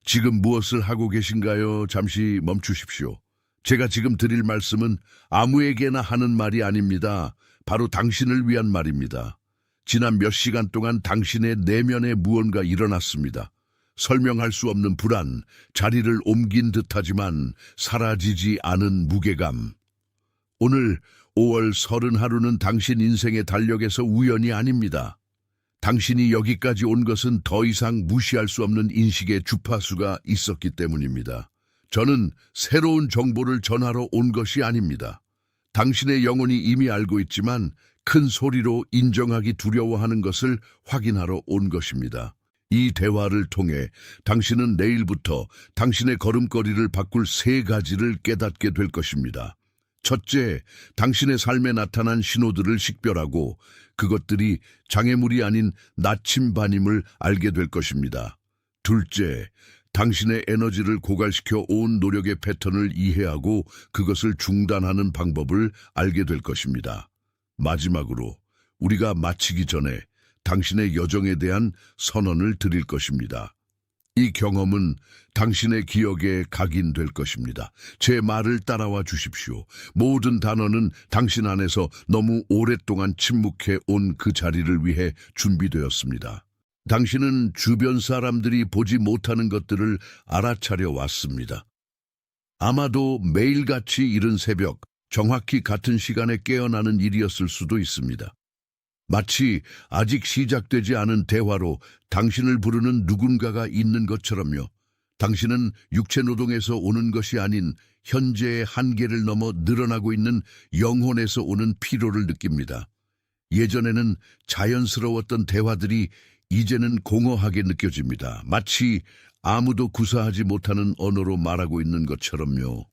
지금 무엇을 하고 계신가요? 잠시 멈추십시오. 제가 지금 드릴 말씀은 아무에게나 하는 말이 아닙니다. 바로 당신을 위한 말입니다. 지난 몇 시간 동안 당신의 내면에 무언가 일어났습니다. 설명할 수 없는 불안, 자리를 옮긴 듯하지만 사라지지 않은 무게감. 오늘 5월 30하루는 당신 인생의 달력에서 우연이 아닙니다. 당신이 여기까지 온 것은 더 이상 무시할 수 없는 인식의 주파수가 있었기 때문입니다. 저는 새로운 정보를 전하러 온 것이 아닙니다. 당신의 영혼이 이미 알고 있지만 큰 소리로 인정하기 두려워하는 것을 확인하러 온 것입니다. 이 대화를 통해 당신은 내일부터 당신의 걸음걸이를 바꿀 3가지를 깨닫게 될 것입니다. 첫째, 당신의 삶에 나타난 신호들을 식별하고 그것들이 장애물이 아닌 나침반임을 알게 될 것입니다. 둘째, 당신의 에너지를 고갈시켜 온 노력의 패턴을 이해하고 그것을 중단하는 방법을 알게 될 것입니다. 마지막으로 우리가 마치기 전에 당신의 여정에 대한 선언을 드릴 것입니다. 이 경험은 당신의 기억에 각인될 것입니다. 제 말을 따라와 주십시오. 모든 단어는 당신 안에서 너무 오랫동안 침묵해 온 그 자리를 위해 준비되었습니다. 당신은 주변 사람들이 보지 못하는 것들을 알아차려 왔습니다. 아마도 매일같이 이른 새벽, 정확히 같은 시간에 깨어나는 일이었을 수도 있습니다. 마치 아직 시작되지 않은 대화로 당신을 부르는 누군가가 있는 것처럼요. 당신은 육체 노동에서 오는 것이 아닌 현재의 한계를 넘어 늘어나고 있는 영혼에서 오는 피로를 느낍니다. 예전에는 자연스러웠던 대화들이 이제는 공허하게 느껴집니다. 마치 아무도 구사하지 못하는 언어로 말하고 있는 것처럼요.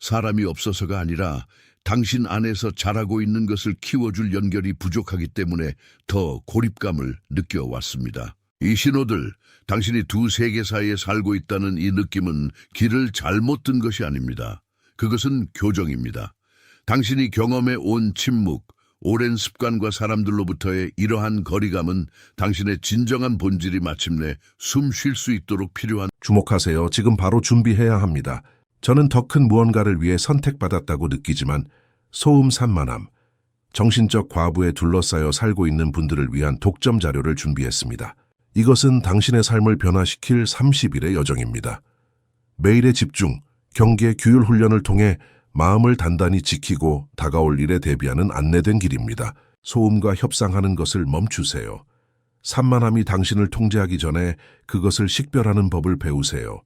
사람이 없어서가 아니라 당신 안에서 자라고 있는 것을 키워줄 연결이 부족하기 때문에 더 고립감을 느껴왔습니다. 이 신호들, 당신이 두 세계 사이에 살고 있다는 이 느낌은 길을 잘못 든 것이 아닙니다. 그것은 교정입니다. 당신이 경험해 온 침묵, 오랜 습관과 사람들로부터의 이러한 거리감은 당신의 진정한 본질이 마침내 숨 쉴 수 있도록 필요한 주목하세요. 지금 바로 준비해야 합니다. 저는 더 큰 무언가를 위해 선택받았다고 느끼지만 소음 산만함, 정신적 과부에 둘러싸여 살고 있는 분들을 위한 독점 자료를 준비했습니다. 이것은 당신의 삶을 변화시킬 30일의 여정입니다. 매일의 집중, 경계, 규율 훈련을 통해 마음을 단단히 지키고 다가올 일에 대비하는 안내된 길입니다. 소음과 협상하는 것을 멈추세요. 산만함이 당신을 통제하기 전에 그것을 식별하는 법을 배우세요.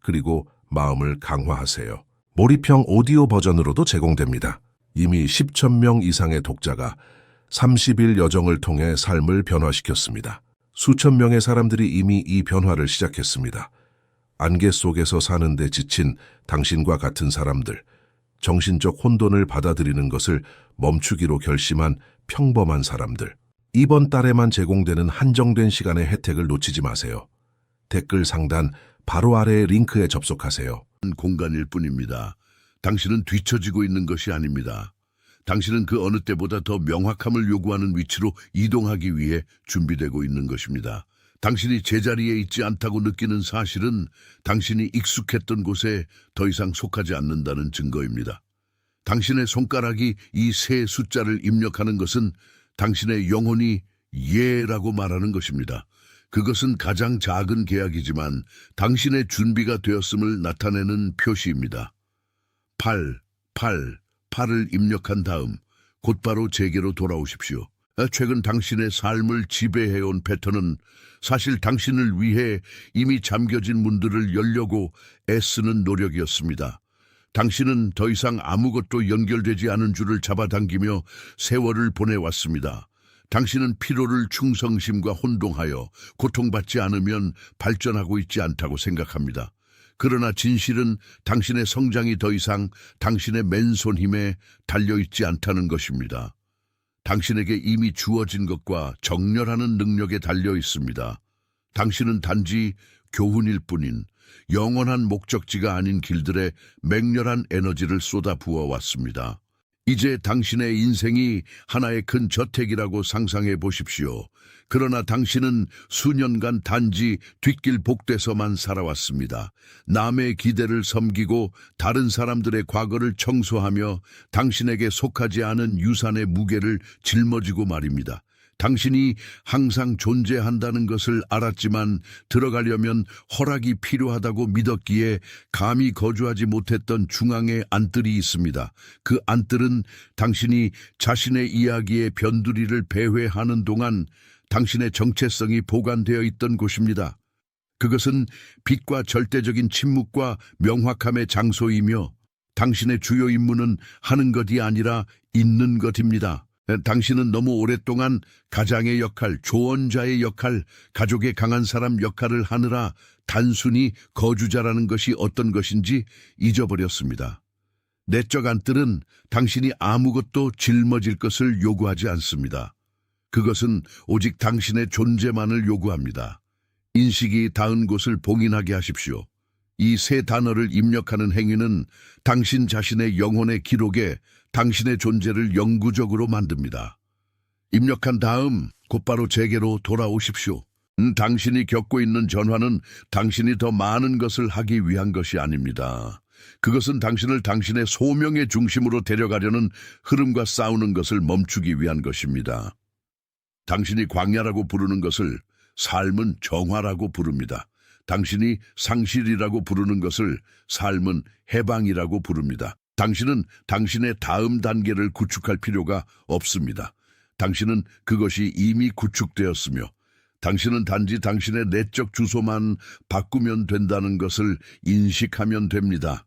그리고 마음을 강화하세요. 몰입형 오디오 버전으로도 제공됩니다. 이미 10,000명 이상의 독자가 30일 여정을 통해 삶을 변화시켰습니다. 수천 명의 사람들이 이미 이 변화를 시작했습니다. 안개 속에서 사는데 지친 당신과 같은 사람들, 정신적 혼돈을 받아들이는 것을 멈추기로 결심한 평범한 사람들. 이번 달에만 제공되는 한정된 시간의 혜택을 놓치지 마세요. 댓글 상단 바로 아래의 링크에 접속하세요. 공간일 뿐입니다. 당신은 뒤처지고 있는 것이 아닙니다. 당신은 그 어느 때보다 더 명확함을 요구하는 위치로 이동하기 위해 준비되고 있는 것입니다. 당신이 제자리에 있지 않다고 느끼는 사실은 당신이 익숙했던 곳에 더 이상 속하지 않는다는 증거입니다. 당신의 손가락이 이 세 숫자를 입력하는 것은 당신의 영혼이 예라고 말하는 것입니다. 그것은 가장 작은 계약이지만 당신의 준비가 되었음을 나타내는 표시입니다. 8을 입력한 다음 곧바로 제게로 돌아오십시오. 최근 당신의 삶을 지배해온 패턴은 사실 당신을 위해 이미 잠겨진 문들을 열려고 애쓰는 노력이었습니다. 당신은 더 이상 아무것도 연결되지 않은 줄을 잡아당기며 세월을 보내왔습니다. 당신은 피로를 충성심과 혼동하여 고통받지 않으면 발전하고 있지 않다고 생각합니다. 그러나 진실은 당신의 성장이 더 이상 당신의 맨손 힘에 달려있지 않다는 것입니다. 당신에게 이미 주어진 것과 정렬하는 능력에 달려 있습니다. 당신은 단지 교훈일 뿐인 영원한 목적지가 아닌 길들에 맹렬한 에너지를 쏟아 부어왔습니다. 이제 당신의 인생이 하나의 큰 저택이라고 상상해 보십시오. 그러나 당신은 수년간 단지 뒷길 복대서만 살아왔습니다. 남의 기대를 섬기고 다른 사람들의 과거를 청소하며 당신에게 속하지 않은 유산의 무게를 짊어지고 말입니다. 당신이 항상 존재한다는 것을 알았지만 들어가려면 허락이 필요하다고 믿었기에 감히 거주하지 못했던 중앙에 안뜰이 있습니다. 그 안뜰은 당신이 자신의 이야기의 변두리를 배회하는 동안 당신의 정체성이 보관되어 있던 곳입니다. 그것은 빛과 절대적인 침묵과 명확함의 장소이며 당신의 주요 임무는 하는 것이 아니라 있는 것입니다. 당신은 너무 오랫동안 가장의 역할, 조언자의 역할, 가족의 강한 사람 역할을 하느라 단순히 거주자라는 것이 어떤 것인지 잊어버렸습니다. 내적 안뜰은 당신이 아무것도 짊어질 것을 요구하지 않습니다. 그것은 오직 당신의 존재만을 요구합니다. 인식이 닿은 곳을 봉인하게 하십시오. 이 세 단어를 입력하는 행위는 당신 자신의 영혼의 기록에 당신의 존재를 영구적으로 만듭니다. 입력한 다음 곧바로 제게로 돌아오십시오. 당신이 겪고 있는 전화는 당신이 더 많은 것을 하기 위한 것이 아닙니다. 그것은 당신을 당신의 소명의 중심으로 데려가려는 흐름과 싸우는 것을 멈추기 위한 것입니다. 당신이 광야라고 부르는 것을 삶은 정화라고 부릅니다. 당신이 상실이라고 부르는 것을 삶은 해방이라고 부릅니다. 당신은 당신의 다음 단계를 구축할 필요가 없습니다. 당신은 그것이 이미 구축되었으며 당신은 단지 당신의 내적 주소만 바꾸면 된다는 것을 인식하면 됩니다.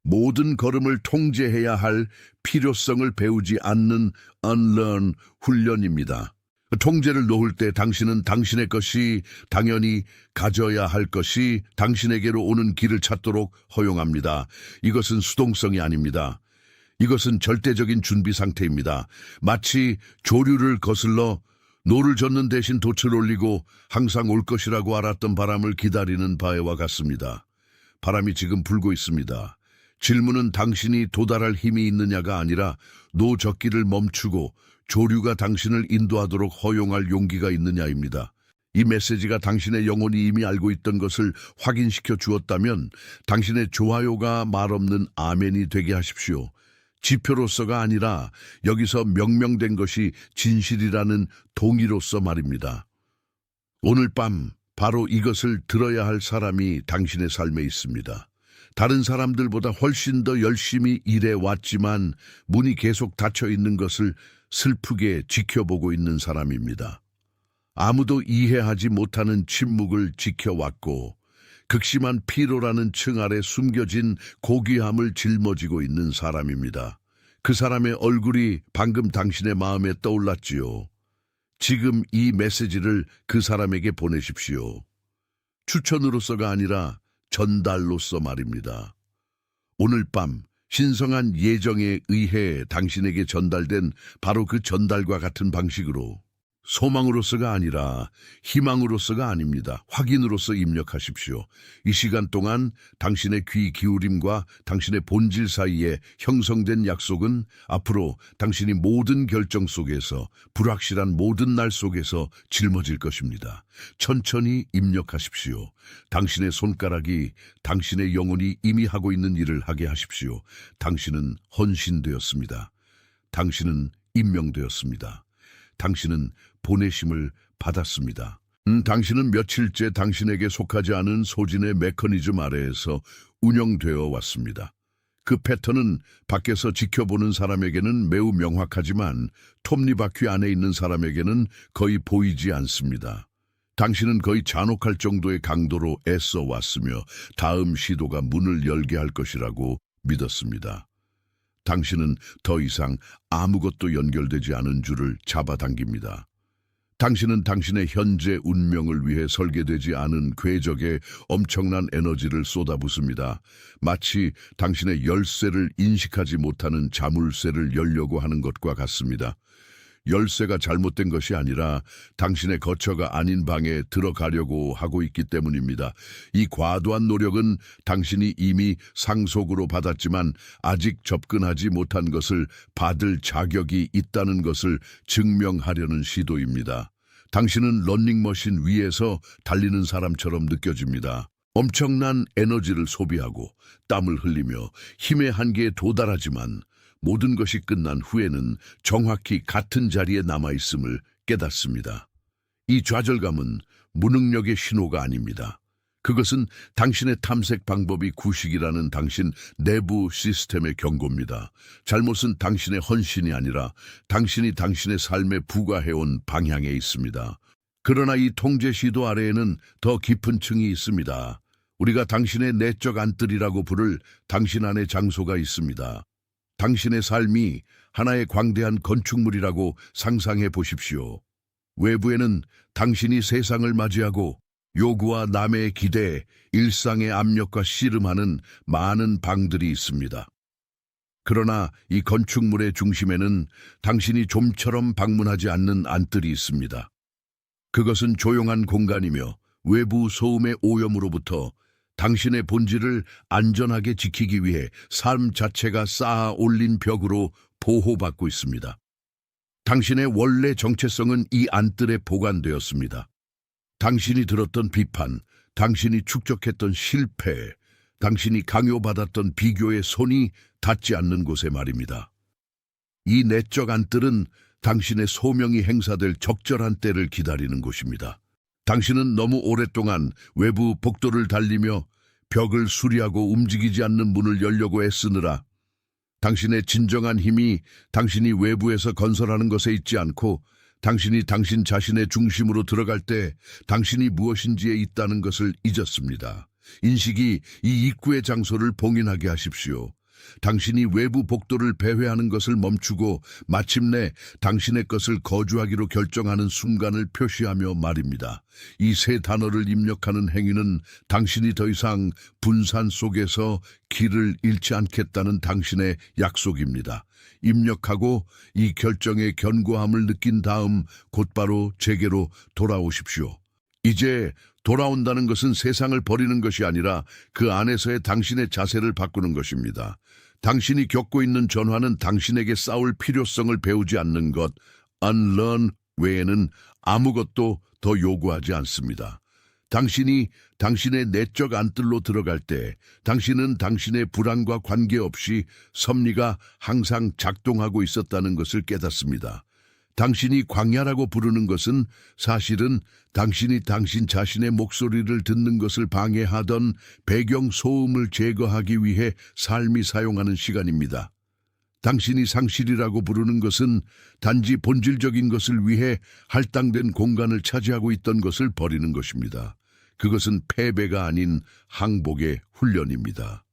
모든 걸음을 통제해야 할 필요성을 배우지 않는 unlearn 훈련입니다. 통제를 놓을 때 당신은 당신의 것이 당연히 가져야 할 것이 당신에게로 오는 길을 찾도록 허용합니다. 이것은 수동성이 아닙니다. 이것은 절대적인 준비 상태입니다. 마치 조류를 거슬러 노를 젓는 대신 돛을 올리고 항상 올 것이라고 알았던 바람을 기다리는 바에와 같습니다. 바람이 지금 불고 있습니다. 질문은 당신이 도달할 힘이 있느냐가 아니라 노젓기를 멈추고 조류가 당신을 인도하도록 허용할 용기가 있느냐입니다. 이 메시지가 당신의 영혼이 이미 알고 있던 것을 확인시켜 주었다면 당신의 좋아요가 말없는 아멘이 되게 하십시오. 지표로서가 아니라 여기서 명명된 것이 진실이라는 동의로서 말입니다. 오늘 밤 바로 이것을 들어야 할 사람이 당신의 삶에 있습니다. 다른 사람들보다 훨씬 더 열심히 일해왔지만 문이 계속 닫혀 있는 것을 슬프게 지켜보고 있는 사람입니다. 아무도 이해하지 못하는 침묵을 지켜왔고 극심한 피로라는 층 아래 숨겨진 고귀함을 짊어지고 있는 사람입니다. 그 사람의 얼굴이 방금 당신의 마음에 떠올랐지요. 지금 이 메시지를 그 사람에게 보내십시오. 추천으로서가 아니라 전달로서 말입니다. 오늘 밤 신성한 예정에 의해 당신에게 전달된 바로 그 전달과 같은 방식으로 소망으로서가 아니라 희망으로서가 아닙니다. 확인으로서 입력하십시오. 이 시간 동안 당신의 귀 기울임과 당신의 본질 사이에 형성된 약속은 앞으로 당신이 모든 결정 속에서 불확실한 모든 날 속에서 짊어질 것입니다. 천천히 입력하십시오. 당신의 손가락이 당신의 영혼이 이미 하고 있는 일을 하게 하십시오. 당신은 헌신되었습니다. 당신은 임명되었습니다. 당신은 보내심을 받았습니다. 당신은 며칠째 당신에게 속하지 않은 소진의 메커니즘 아래에서 운영되어 왔습니다. 그 패턴은 밖에서 지켜보는 사람에게는 매우 명확하지만 톱니바퀴 안에 있는 사람에게는 거의 보이지 않습니다. 당신은 거의 잔혹할 정도의 강도로 애써 왔으며 다음 시도가 문을 열게 할 것이라고 믿었습니다. 당신은 더 이상 아무것도 연결되지 않은 줄을 잡아당깁니다. 당신은 당신의 현재 운명을 위해 설계되지 않은 궤적에 엄청난 에너지를 쏟아붓습니다. 마치 당신의 열쇠를 인식하지 못하는 자물쇠를 열려고 하는 것과 같습니다. 열쇠가 잘못된 것이 아니라 당신의 거처가 아닌 방에 들어가려고 하고 있기 때문입니다. 이 과도한 노력은 당신이 이미 상속으로 받았지만 아직 접근하지 못한 것을 받을 자격이 있다는 것을 증명하려는 시도입니다. 당신은 러닝머신 위에서 달리는 사람처럼 느껴집니다. 엄청난 에너지를 소비하고 땀을 흘리며 힘의 한계에 도달하지만 모든 것이 끝난 후에는 정확히 같은 자리에 남아있음을 깨닫습니다. 이 좌절감은 무능력의 신호가 아닙니다. 그것은 당신의 탐색 방법이 구식이라는 당신 내부 시스템의 경고입니다. 잘못은 당신의 헌신이 아니라 당신이 당신의 삶에 부과해온 방향에 있습니다. 그러나 이 통제 시도 아래에는 더 깊은 층이 있습니다. 우리가 당신의 내적 안뜰이라고 부를 당신 안의 장소가 있습니다. 당신의 삶이 하나의 광대한 건축물이라고 상상해 보십시오. 외부에는 당신이 세상을 맞이하고 요구와 남의 기대, 일상의 압력과 씨름하는 많은 방들이 있습니다. 그러나 이 건축물의 중심에는 당신이 좀처럼 방문하지 않는 안뜰이 있습니다. 그것은 조용한 공간이며 외부 소음의 오염으로부터 당신의 본질을 안전하게 지키기 위해 삶 자체가 쌓아 올린 벽으로 보호받고 있습니다. 당신의 원래 정체성은 이 안뜰에 보관되었습니다. 당신이 들었던 비판, 당신이 축적했던 실패, 당신이 강요받았던 비교의 손이 닿지 않는 곳에 말입니다. 이 내적 안뜰은 당신의 소명이 행사될 적절한 때를 기다리는 곳입니다. 당신은 너무 오랫동안 외부 복도를 달리며 벽을 수리하고 움직이지 않는 문을 열려고 애쓰느라 당신의 진정한 힘이 당신이 외부에서 건설하는 것에 있지 않고 당신이 당신 자신의 중심으로 들어갈 때 당신이 무엇인지에 있다는 것을 잊었습니다. 인식이 이 입구의 장소를 봉인하게 하십시오. 당신이 외부 복도를 배회하는 것을 멈추고 마침내 당신의 것을 거주하기로 결정하는 순간을 표시하며 말입니다. 이 세 단어를 입력하는 행위는 당신이 더 이상 분산 속에서 길을 잃지 않겠다는 당신의 약속입니다. 입력하고 이 결정의 견고함을 느낀 다음 곧바로 제게로 돌아오십시오. 이제 돌아온다는 것은 세상을 버리는 것이 아니라 그 안에서의 당신의 자세를 바꾸는 것입니다. 당신이 겪고 있는 전환은 당신에게 싸울 필요성을 배우지 않는 것, unlearn 외에는 아무것도 더 요구하지 않습니다. 당신이 당신의 내적 안뜰로 들어갈 때 당신은 당신의 불안과 관계없이 섭리가 항상 작동하고 있었다는 것을 깨닫습니다. 당신이 광야라고 부르는 것은 사실은 당신이 당신 자신의 목소리를 듣는 것을 방해하던 배경 소음을 제거하기 위해 삶이 사용하는 시간입니다. 당신이 상실이라고 부르는 것은 단지 본질적인 것을 위해 할당된 공간을 차지하고 있던 것을 버리는 것입니다. 그것은 패배가 아닌 항복의 훈련입니다.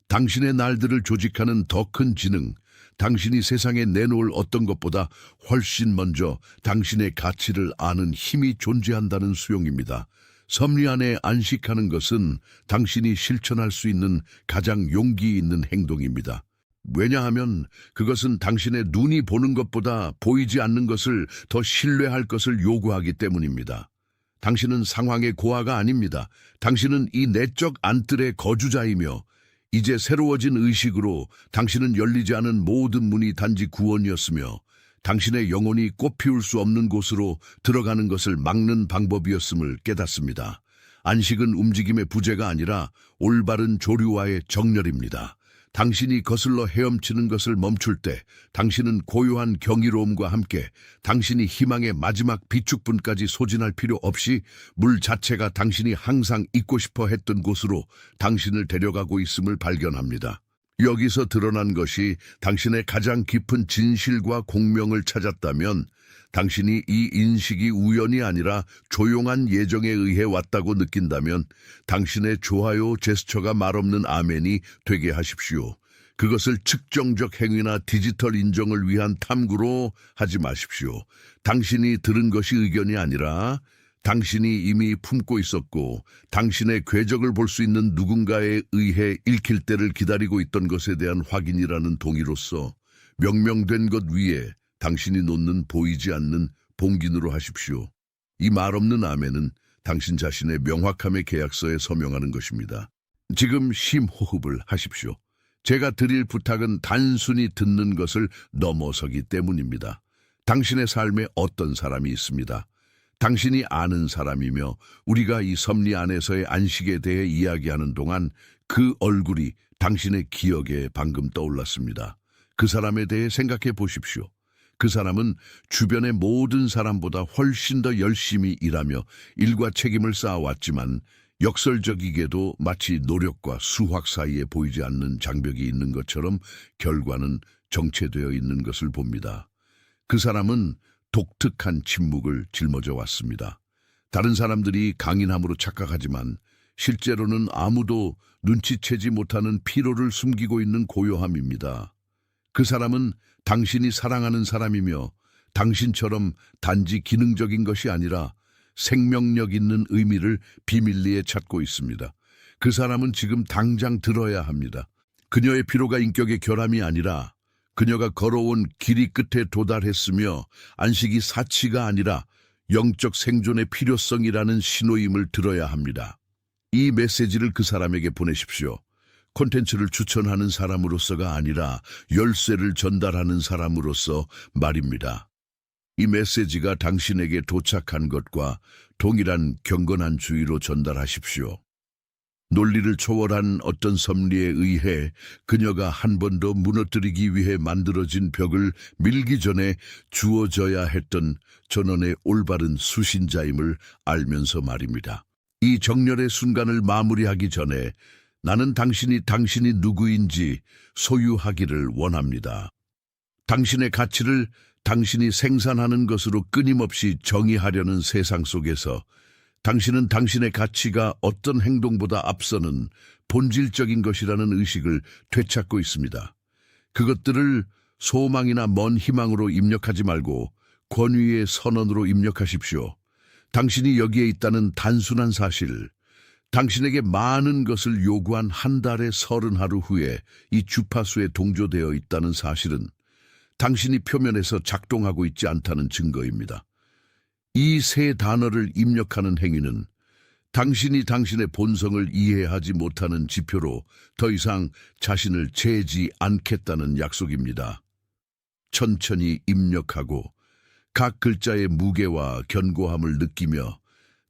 당신의 날들을 조직하는 더 큰 지능, 당신이 세상에 내놓을 어떤 것보다 훨씬 먼저 당신의 가치를 아는 힘이 존재한다는 수용입니다. 섭리 안에 안식하는 것은 당신이 실천할 수 있는 가장 용기 있는 행동입니다. 왜냐하면 그것은 당신의 눈이 보는 것보다 보이지 않는 것을 더 신뢰할 것을 요구하기 때문입니다. 당신은 상황의 고아가 아닙니다. 당신은 이 내적 안뜰의 거주자이며 이제 새로워진 의식으로 당신은 열리지 않은 모든 문이 단지 구원이었으며 당신의 영혼이 꽃피울 수 없는 곳으로 들어가는 것을 막는 방법이었음을 깨닫습니다. 안식은 움직임의 부재가 아니라 올바른 조류와의 정렬입니다. 당신이 거슬러 헤엄치는 것을 멈출 때 당신은 고요한 경이로움과 함께 당신이 희망의 마지막 비축분까지 소진할 필요 없이 물 자체가 당신이 항상 있고 싶어 했던 곳으로 당신을 데려가고 있음을 발견합니다. 여기서 드러난 것이 당신의 가장 깊은 진실과 공명을 찾았다면 당신이 이 인식이 우연이 아니라 조용한 예정에 의해 왔다고 느낀다면 당신의 좋아요 제스처가 말없는 아멘이 되게 하십시오. 그것을 측정적 행위나 디지털 인정을 위한 탐구로 하지 마십시오. 당신이 들은 것이 의견이 아니라 당신이 이미 품고 있었고 당신의 궤적을 볼 수 있는 누군가에 의해 읽힐 때를 기다리고 있던 것에 대한 확인이라는 동의로서 명명된 것 위에 당신이 놓는 보이지 않는 봉긴으로 하십시오. 이 말 없는 아멘은 당신 자신의 명확함의 계약서에 서명하는 것입니다. 지금 심호흡을 하십시오. 제가 드릴 부탁은 단순히 듣는 것을 넘어서기 때문입니다. 당신의 삶에 어떤 사람이 있습니다. 당신이 아는 사람이며 우리가 이 섭리 안에서의 안식에 대해 이야기하는 동안 그 얼굴이 당신의 기억에 방금 떠올랐습니다. 그 사람에 대해 생각해 보십시오. 그 사람은 주변의 모든 사람보다 훨씬 더 열심히 일하며 일과 책임을 쌓아왔지만 역설적이게도 마치 노력과 수확 사이에 보이지 않는 장벽이 있는 것처럼 결과는 정체되어 있는 것을 봅니다. 그 사람은 독특한 침묵을 짊어져 왔습니다. 다른 사람들이 강인함으로 착각하지만 실제로는 아무도 눈치채지 못하는 피로를 숨기고 있는 고요함입니다. 그 사람은 당신이 사랑하는 사람이며 당신처럼 단지 기능적인 것이 아니라 생명력 있는 의미를 비밀리에 찾고 있습니다. 그 사람은 지금 당장 들어야 합니다. 그녀의 피로가 인격의 결함이 아니라 그녀가 걸어온 길이 끝에 도달했으며 안식이 사치가 아니라 영적 생존의 필요성이라는 신호임을 들어야 합니다. 이 메시지를 그 사람에게 보내십시오. 콘텐츠를 추천하는 사람으로서가 아니라 열쇠를 전달하는 사람으로서 말입니다. 이 메시지가 당신에게 도착한 것과 동일한 경건한 주의로 전달하십시오. 논리를 초월한 어떤 섭리에 의해 그녀가 한 번 더 무너뜨리기 위해 만들어진 벽을 밀기 전에 주어져야 했던 전원의 올바른 수신자임을 알면서 말입니다. 이 정렬의 순간을 마무리하기 전에 나는 당신이 누구인지 소유하기를 원합니다. 당신의 가치를 당신이 생산하는 것으로 끊임없이 정의하려는 세상 속에서 당신은 당신의 가치가 어떤 행동보다 앞서는 본질적인 것이라는 의식을 되찾고 있습니다. 그것들을 소망이나 먼 희망으로 입력하지 말고 권위의 선언으로 입력하십시오. 당신이 여기에 있다는 단순한 사실, 당신에게 많은 것을 요구한 한 달의 30하루 후에 이 주파수에 동조되어 있다는 사실은 당신이 표면에서 작동하고 있지 않다는 증거입니다. 이 세 단어를 입력하는 행위는 당신이 당신의 본성을 이해하지 못하는 지표로 더 이상 자신을 재지 않겠다는 약속입니다. 천천히 입력하고 각 글자의 무게와 견고함을 느끼며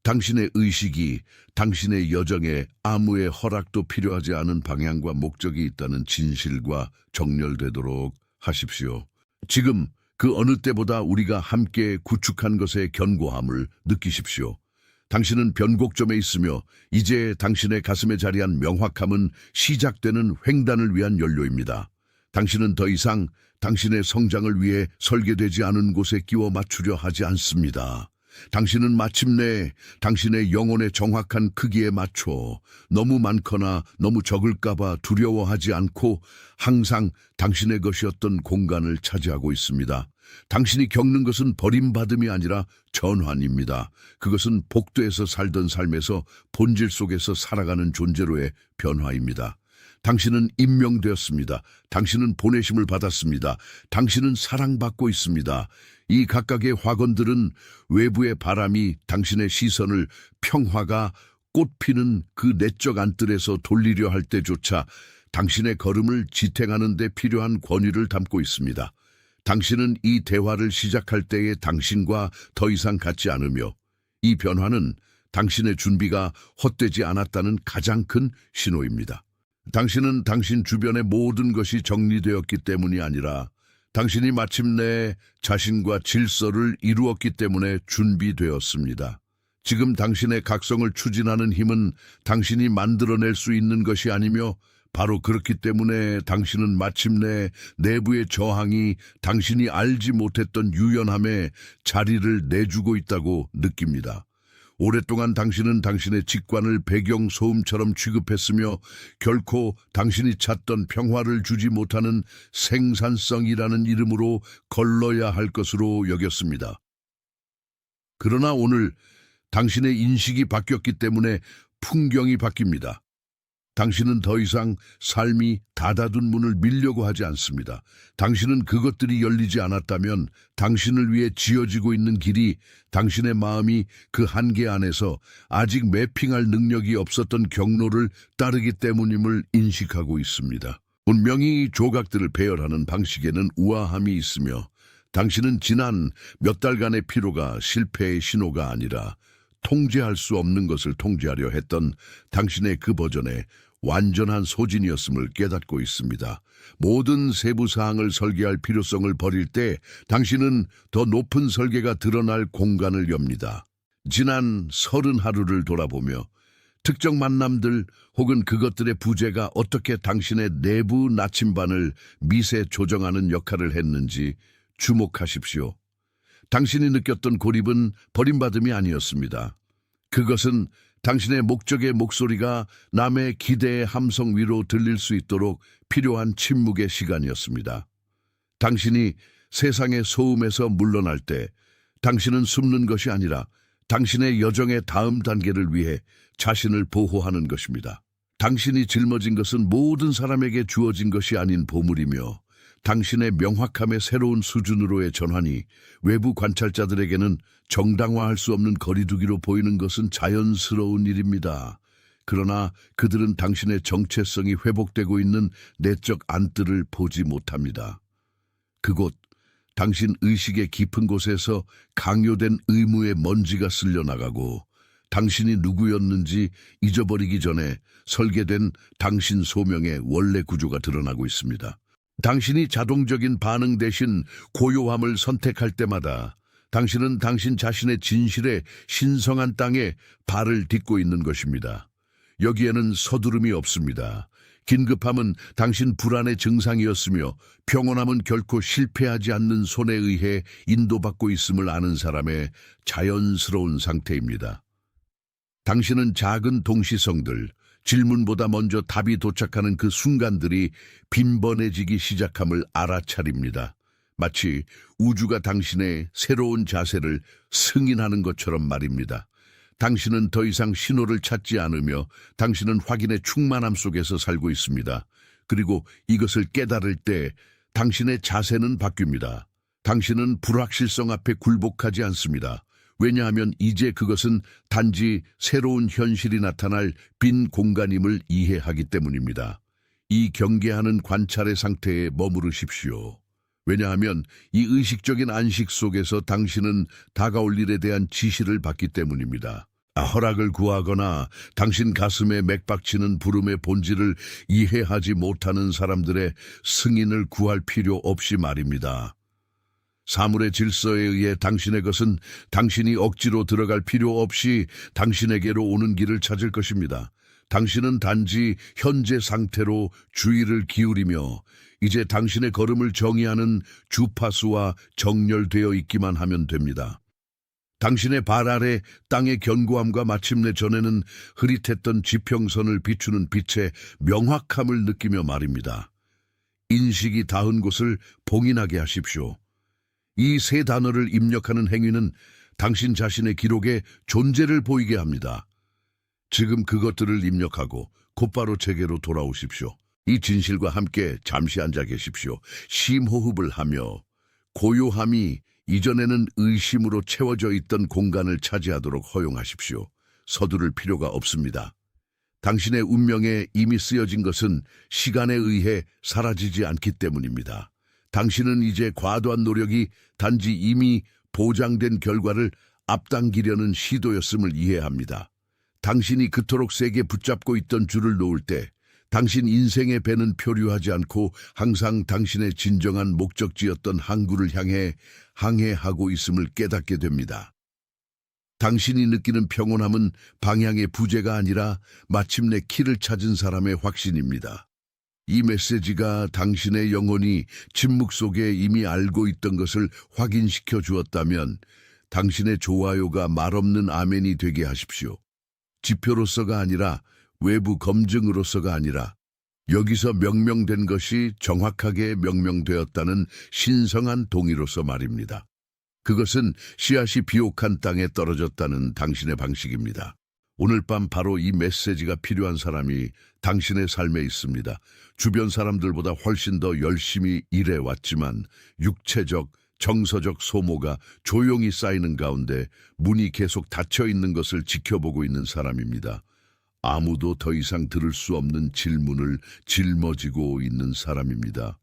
당신의 의식이 당신의 여정에 아무의 허락도 필요하지 않은 방향과 목적이 있다는 진실과 정렬되도록 하십시오. 지금 그 어느 때보다 우리가 함께 구축한 것의 견고함을 느끼십시오. 당신은 변곡점에 있으며 이제 당신의 가슴에 자리한 명확함은 시작되는 횡단을 위한 연료입니다. 당신은 더 이상 당신의 성장을 위해 설계되지 않은 곳에 끼워 맞추려 하지 않습니다. 당신은 마침내 당신의 영혼의 정확한 크기에 맞춰 너무 많거나 너무 적을까봐 두려워하지 않고 항상 당신의 것이었던 공간을 차지하고 있습니다. 당신이 겪는 것은 버림받음이 아니라 전환입니다. 그것은 복도에서 살던 삶에서 본질 속에서 살아가는 존재로의 변화입니다. 당신은 임명되었습니다. 당신은 보내심을 받았습니다. 당신은 사랑받고 있습니다. 이 각각의 화건들은 외부의 바람이 당신의 시선을 평화가 꽃피는 그 내적 안뜰에서 돌리려 할 때조차 당신의 걸음을 지탱하는 데 필요한 권위를 담고 있습니다. 당신은 이 대화를 시작할 때의 당신과 더 이상 같지 않으며 이 변화는 당신의 준비가 헛되지 않았다는 가장 큰 신호입니다. 당신은 당신 주변의 모든 것이 정리되었기 때문이 아니라 당신이 마침내 자신과 질서를 이루었기 때문에 준비되었습니다. 지금 당신의 각성을 추진하는 힘은 당신이 만들어낼 수 있는 것이 아니며 바로 그렇기 때문에 당신은 마침내 내부의 저항이 당신이 알지 못했던 유연함에 자리를 내주고 있다고 느낍니다. 오랫동안 당신은 당신의 직관을 배경 소음처럼 취급했으며 결코 당신이 찾던 평화를 주지 못하는 생산성이라는 이름으로 걸러야 할 것으로 여겼습니다. 그러나 오늘 당신의 인식이 바뀌었기 때문에 풍경이 바뀝니다. 당신은 더 이상 삶이 닫아둔 문을 밀려고 하지 않습니다. 당신은 그것들이 열리지 않았다면 당신을 위해 지어지고 있는 길이 당신의 마음이 그 한계 안에서 아직 매핑할 능력이 없었던 경로를 따르기 때문임을 인식하고 있습니다. 분명히 조각들을 배열하는 방식에는 우아함이 있으며 당신은 지난 몇 달간의 피로가 실패의 신호가 아니라 통제할 수 없는 것을 통제하려 했던 당신의 그 버전의 완전한 소진이었음을 깨닫고 있습니다. 모든 세부 사항을 설계할 필요성을 버릴 때 당신은 더 높은 설계가 드러날 공간을 엽니다. 지난 30하루를 돌아보며 특정 만남들 혹은 그것들의 부재가 어떻게 당신의 내부 나침반을 미세 조정하는 역할을 했는지 주목하십시오. 당신이 느꼈던 고립은 버림받음이 아니었습니다. 그것은 당신의 목적의 목소리가 남의 기대의 함성 위로 들릴 수 있도록 필요한 침묵의 시간이었습니다. 당신이 세상의 소음에서 물러날 때 당신은 숨는 것이 아니라 당신의 여정의 다음 단계를 위해 자신을 보호하는 것입니다. 당신이 짊어진 것은 모든 사람에게 주어진 것이 아닌 보물이며 당신의 명확함의 새로운 수준으로의 전환이 외부 관찰자들에게는 정당화할 수 없는 거리두기로 보이는 것은 자연스러운 일입니다. 그러나 그들은 당신의 정체성이 회복되고 있는 내적 안뜰을 보지 못합니다. 그곳, 당신 의식의 깊은 곳에서 강요된 의무의 먼지가 쓸려나가고 당신이 누구였는지 잊어버리기 전에 설계된 당신 소명의 원래 구조가 드러나고 있습니다. 당신이 자동적인 반응 대신 고요함을 선택할 때마다 당신은 당신 자신의 진실의 신성한 땅에 발을 딛고 있는 것입니다. 여기에는 서두름이 없습니다. 긴급함은 당신 불안의 증상이었으며 평온함은 결코 실패하지 않는 손에 의해 인도받고 있음을 아는 사람의 자연스러운 상태입니다. 당신은 작은 동시성들, 질문보다 먼저 답이 도착하는 그 순간들이 빈번해지기 시작함을 알아차립니다. 마치 우주가 당신의 새로운 자세를 승인하는 것처럼 말입니다. 당신은 더 이상 신호를 찾지 않으며 당신은 확인의 충만함 속에서 살고 있습니다. 그리고 이것을 깨달을 때 당신의 자세는 바뀝니다. 당신은 불확실성 앞에 굴복하지 않습니다. 왜냐하면 이제 그것은 단지 새로운 현실이 나타날 빈 공간임을 이해하기 때문입니다. 이 경계하는 관찰의 상태에 머무르십시오. 왜냐하면 이 의식적인 안식 속에서 당신은 다가올 일에 대한 지시를 받기 때문입니다. 허락을 구하거나 당신 가슴에 맥박치는 부름의 본질을 이해하지 못하는 사람들의 승인을 구할 필요 없이 말입니다. 사물의 질서에 의해 당신의 것은 당신이 억지로 들어갈 필요 없이 당신에게로 오는 길을 찾을 것입니다. 당신은 단지 현재 상태로 주의를 기울이며 이제 당신의 걸음을 정의하는 주파수와 정렬되어 있기만 하면 됩니다. 당신의 발 아래 땅의 견고함과 마침내 전에는 흐릿했던 지평선을 비추는 빛의 명확함을 느끼며 말입니다. 인식이 닿은 곳을 봉인하게 하십시오. 이 세 단어를 입력하는 행위는 당신 자신의 기록에 존재를 보이게 합니다. 지금 그것들을 입력하고 곧바로 제게로 돌아오십시오. 이 진실과 함께 잠시 앉아 계십시오. 심호흡을 하며 고요함이 이전에는 의심으로 채워져 있던 공간을 차지하도록 허용하십시오. 서두를 필요가 없습니다. 당신의 운명에 이미 쓰여진 것은 시간에 의해 사라지지 않기 때문입니다. 당신은 이제 과도한 노력이 단지 이미 보장된 결과를 앞당기려는 시도였음을 이해합니다. 당신이 그토록 세게 붙잡고 있던 줄을 놓을 때 당신 인생의 배는 표류하지 않고 항상 당신의 진정한 목적지였던 항구를 향해 항해하고 있음을 깨닫게 됩니다. 당신이 느끼는 평온함은 방향의 부재가 아니라 마침내 키를 찾은 사람의 확신입니다. 이 메시지가 당신의 영혼이 침묵 속에 이미 알고 있던 것을 확인시켜 주었다면 당신의 좋아요가 말없는 아멘이 되게 하십시오. 지표로서가 아니라 외부 검증으로서가 아니라 여기서 명명된 것이 정확하게 명명되었다는 신성한 동의로서 말입니다. 그것은 씨앗이 비옥한 땅에 떨어졌다는 당신의 방식입니다. 오늘 밤 바로 이 메시지가 필요한 사람이 당신의 삶에 있습니다. 주변 사람들보다 훨씬 더 열심히 일해왔지만 육체적, 정서적 소모가 조용히 쌓이는 가운데 문이 계속 닫혀 있는 것을 지켜보고 있는 사람입니다. 아무도 더 이상 들을 수 없는 질문을 짊어지고 있는 사람입니다.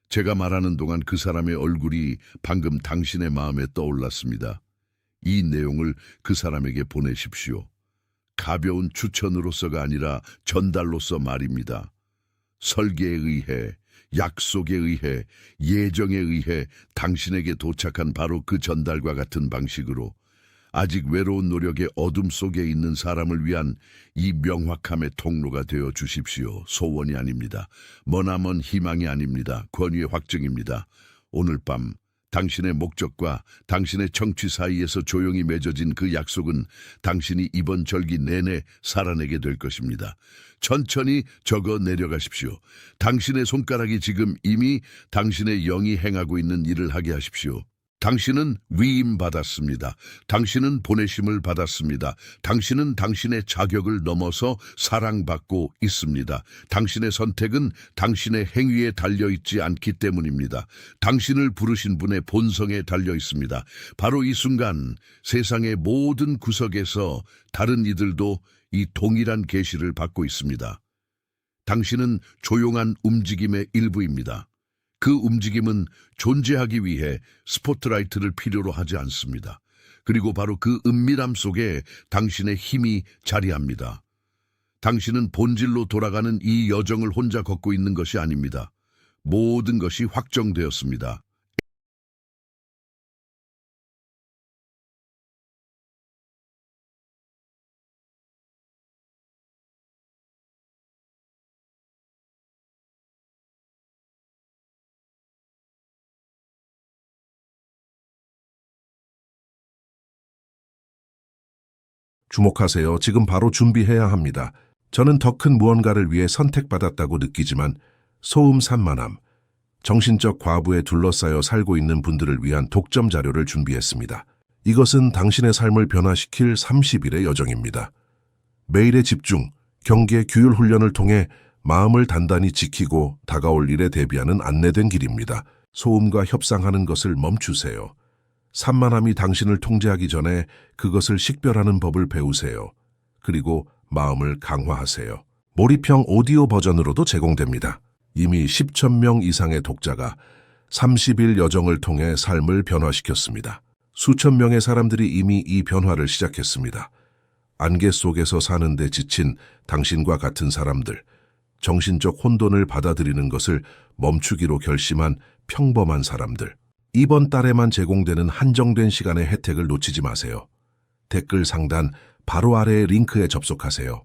제가 말하는 동안 그 사람의 얼굴이 방금 당신의 마음에 떠올랐습니다. 이 내용을 그 사람에게 보내십시오. 가벼운 추천으로서가 아니라 전달로서 말입니다. 설계에 의해, 약속에 의해, 예정에 의해 당신에게 도착한 바로 그 전달과 같은 방식으로 아직 외로운 노력의 어둠 속에 있는 사람을 위한 이 명확함의 통로가 되어 주십시오. 소원이 아닙니다. 머나먼 희망이 아닙니다. 권위의 확증입니다. 오늘 밤 당신의 목적과 당신의 청취 사이에서 조용히 맺어진 그 약속은 당신이 이번 절기 내내 살아내게 될 것입니다. 천천히 적어 내려가십시오. 당신의 손가락이 지금 이미 당신의 영이 행하고 있는 일을 하게 하십시오. 당신은 위임받았습니다. 당신은 보내심을 받았습니다. 당신은 당신의 자격을 넘어서 사랑받고 있습니다. 당신의 선택은 당신의 행위에 달려있지 않기 때문입니다. 당신을 부르신 분의 본성에 달려 있습니다. 바로 이 순간 세상의 모든 구석에서 다른 이들도 이 동일한 계시를 받고 있습니다. 당신은 조용한 움직임의 일부입니다. 그 움직임은 존재하기 위해 스포트라이트를 필요로 하지 않습니다. 그리고 바로 그 은밀함 속에 당신의 힘이 자리합니다. 당신은 본질로 돌아가는 이 여정을 혼자 걷고 있는 것이 아닙니다. 모든 것이 확정되었습니다. 주목하세요. 지금 바로 준비해야 합니다. 저는 더 큰 무언가를 위해 선택받았다고 느끼지만 소음 산만함, 정신적 과부에 둘러싸여 살고 있는 분들을 위한 독점 자료를 준비했습니다. 이것은 당신의 삶을 변화시킬 30일의 여정입니다. 매일의 집중, 경계, 규율 훈련을 통해 마음을 단단히 지키고 다가올 일에 대비하는 안내된 길입니다. 소음과 협상하는 것을 멈추세요. 산만함이 당신을 통제하기 전에 그것을 식별하는 법을 배우세요. 그리고 마음을 강화하세요. 몰입형 오디오 버전으로도 제공됩니다. 이미 10,000명 이상의 독자가 30일 여정을 통해 삶을 변화시켰습니다. 수천 명의 사람들이 이미 이 변화를 시작했습니다. 안개 속에서 사는데 지친 당신과 같은 사람들, 정신적 혼돈을 받아들이는 것을 멈추기로 결심한 평범한 사람들, 이번 달에만 제공되는 한정된 시간의 혜택을 놓치지 마세요. 댓글 상단 바로 아래의 링크에 접속하세요.